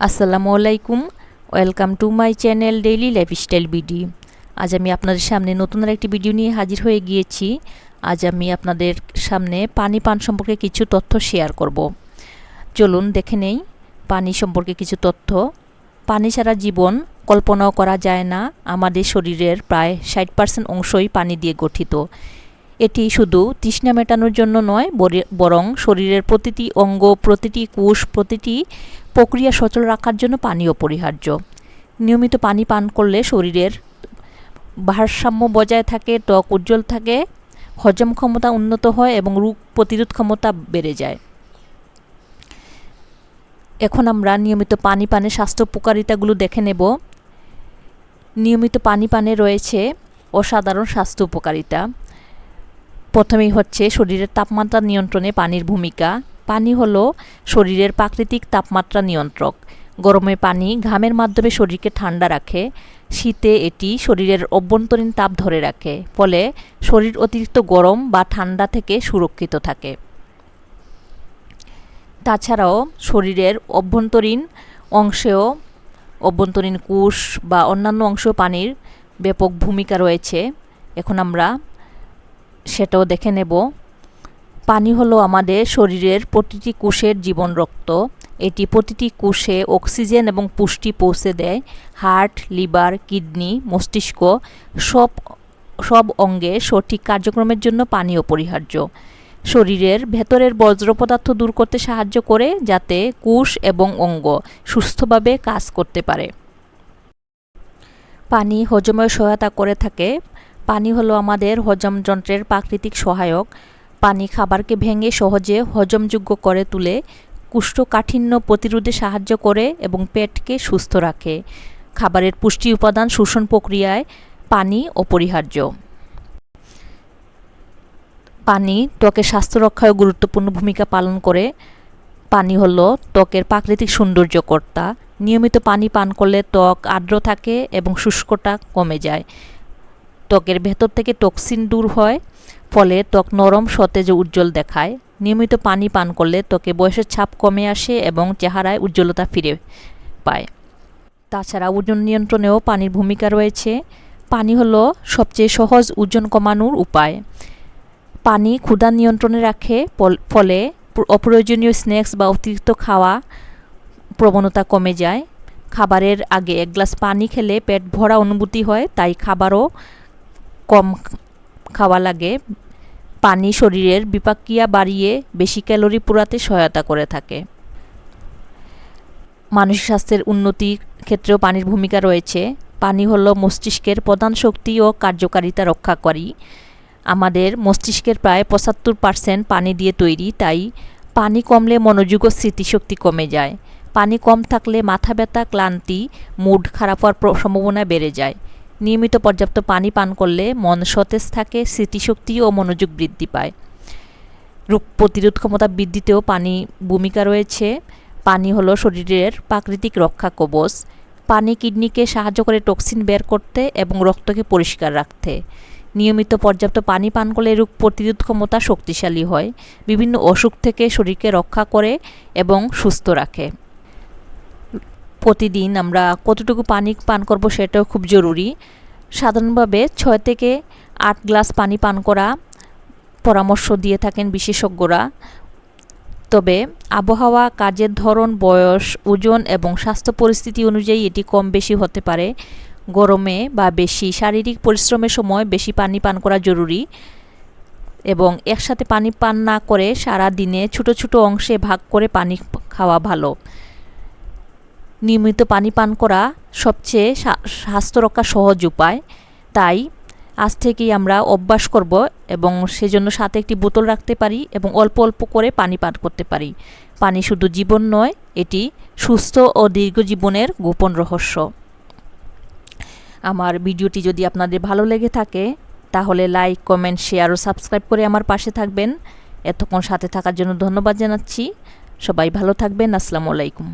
আসসালামু আলাইকুম, welcome to my channel daily lifestyle BD. আজ আমি আপনাদের সামনে নতুন একটি ভিডিও নিয়ে হাজির হয়ে গিয়েছি। আজ আমি আপনাদের সামনে পানি পান সম্পর্কে কিছু তথ্য শেয়ার করব। চলুন দেখে নেই পানি সম্পর্কে কিছু তথ্য। পানি ছাড়া জীবন কল্পনাও করা যায় না। আমাদের শরীরের প্রায় 60% অংশই পানি দিয়ে গঠিত। এটি শুধু তৃষ্ণা মেটানোর জন্য নয়, বরং শরীরের প্রতিটি অঙ্গ, প্রতিটি কোষ, প্রতিটি প্রক্রিয়া সচল রাখার জন্য পানি অপরিহার্য। নিয়মিত পানি পান করলে শরীরের ভারসাম্য বজায় থাকে, ত্বক উজ্জ্বল থাকে, হজম ক্ষমতা উন্নত হয় এবং রোগ প্রতিরোধ ক্ষমতা বেড়ে যায়। এখন আমরা নিয়মিত পানি পানের স্বাস্থ্য উপকারিতাগুলো দেখে নেব। নিয়মিত পানি পানে রয়েছে অসাধারণ স্বাস্থ্য উপকারিতা। প্রথমেই হচ্ছে শরীরের তাপমাত্রা নিয়ন্ত্রণে পানির ভূমিকা। পানি হলো শরীরের প্রাকৃতিক তাপমাত্রা নিয়ন্ত্রক। গরমে পানি ঘামের মাধ্যমে শরীরকে ঠান্ডা রাখে, শীতে এটি শরীরের অভ্যন্তরীণ তাপ ধরে রাখে, ফলে শরীর অতিরিক্ত গরম বা ঠান্ডা থেকে সুরক্ষিত থাকে। তাছাড়াও শরীরের অভ্যন্তরীণ অংশেও, অভ্যন্তরীণ কোষ বা অন্যান্য অংশেও পানির ব্যাপক ভূমিকা রয়েছে। এখন আমরা সেটাও দেখে নেব। পানি হলো আমাদের শরীরের প্রতিটি কোষের জীবন রক্ত। এটি প্রতিটি কোষে অক্সিজেন এবং পুষ্টি পৌঁছে দেয়। হার্ট, লিভার, কিডনি, মস্তিষ্ক সব অঙ্গে সঠিক কার্যক্রমের জন্য পানি অপরিহার্য। শরীরের ভেতরের বর্জ্য পদার্থ দূর করতে সাহায্য করে, যাতে কোষ এবং অঙ্গ সুস্থভাবে কাজ করতে পারে। পানি হজমে সহায়তা করে থাকে। পানি হলো আমাদের হজম যন্ত্রের প্রাকৃতিক সহায়ক। পানি খাবারকে ভেঙে সহজে হজমযোগ্য করে তুলে, কোষ্ঠকাঠিন্য প্রতিরোধে সাহায্য করে এবং পেটকে সুস্থ রাখে। খাবারের পুষ্টি উপাদান শোষণ প্রক্রিয়ায় পানি অপরিহার্য। পানি ত্বকের স্বাস্থ্য রক্ষায় গুরুত্বপূর্ণ ভূমিকা পালন করে। পানি হলো ত্বকের প্রাকৃতিক সৌন্দর্যকর্তা। নিয়মিত পানি পান করলে ত্বক আর্দ্র থাকে এবং শুষ্কতা কমে যায়। ত্বকের ভেতর থেকে টক্সিন দূর হয়, ফলে ত্বক নরম, সতেজ ও উজ্জ্বল দেখায়। নিয়মিত পানি পান করলে ত্বকে বয়সের ছাপ কমে আসে এবং চেহারায় উজ্জ্বলতা ফিরে পায়। তাছাড়া ওজন নিয়ন্ত্রণেও পানির ভূমিকা রয়েছে। পানি হলো সবচেয়ে সহজ ওজন কমানোর উপায়। পানি ক্ষুধা নিয়ন্ত্রণে রাখে, ফলে অপ্রয়োজনীয় স্ন্যাক্স বা অতিরিক্ত খাওয়া প্রবণতা কমে যায়। খাবারের আগে 1 গ্লাস পানি খেলে পেট ভরা অনুভূতি হয়, তাই খাবারও কম খাওয়া লাগে। পানি শরীরের বিপাকক্রিয়া বাড়িয়ে বেশি ক্যালোরি পোড়াতে সহায়তা করে থাকে। মানসিক স্বাস্থ্যের উন্নতির ক্ষেত্রেও পানির ভূমিকা রয়েছে। পানি হলো মস্তিষ্কের প্রধান শক্তি ও কার্যকারিতা রক্ষাকারী। আমাদের মস্তিষ্কের প্রায় 75% পানি দিয়ে তৈরি, তাই পানি কমলে মনোযোগ ও স্মৃতিশক্তি কমে যায়। পানি কম থাকলে মাথা ব্যথা, ক্লান্তি, মুড খারাপ হওয়ার সম্ভাবনা বেড়ে যায়। নিয়মিত পর্যাপ্ত পানি পান করলে মন সতেজ থাকে, স্মৃতিশক্তি ও মনোযোগ বৃদ্ধি পায়। রোগ প্রতিরোধ ক্ষমতা বৃদ্ধিতেও পানি ভূমিকা রয়েছে। পানি হলো শরীরের প্রাকৃতিক রক্ষা কবচ। পানি কিডনিকে সাহায্য করে টক্সিন বের করতে এবং রক্তকে পরিষ্কার রাখতে। নিয়মিত পর্যাপ্ত পানি পান করলে রোগ প্রতিরোধ ক্ষমতা শক্তিশালী হয়, বিভিন্ন অসুখ থেকে শরীরকে রক্ষা করে এবং সুস্থ রাখে। প্রতিদিন আমরা কতটুকু পানি পান করব সেটাও খুব জরুরি। সাধারণভাবে 6 থেকে 8 গ্লাস পানি পান করা পরামর্শ দিয়ে থাকেন বিশেষজ্ঞরা। তবে আবহাওয়া, কাজের ধরন, বয়স, ওজন এবং স্বাস্থ্য পরিস্থিতি অনুযায়ী এটি কম বেশি হতে পারে। গরমে বা বেশি শারীরিক পরিশ্রমের সময় বেশি পানি পান করা জরুরি এবং একসাথে পানি পান না করে সারা দিনে ছোট ছোট অংশে ভাগ করে পানি খাওয়া ভালো। নিয়মিত পানি পান করা সবচেয়ে স্বাস্থ্য রক্ষা সহজ উপায়, তাই আজ থেকেই আমরা অভ্যাস করব এবং সেজন্য সাথে একটি বোতল রাখতে পারি এবং অল্প অল্প করে পানি পান করতে পারি। পানি শুধু জীবন নয়, এটি সুস্থ ও দীর্ঘ জীবনের গোপন রহস্য। আমার ভিডিওটি যদি আপনাদের ভালো লেগে থাকে তাহলে লাইক, কমেন্ট, শেয়ার ও সাবস্ক্রাইব করে আমার পাশে থাকবেন। এতক্ষণ সাথে থাকার জন্য ধন্যবাদ জানাচ্ছি। সবাই ভালো থাকবেন। আসসালামু আলাইকুম।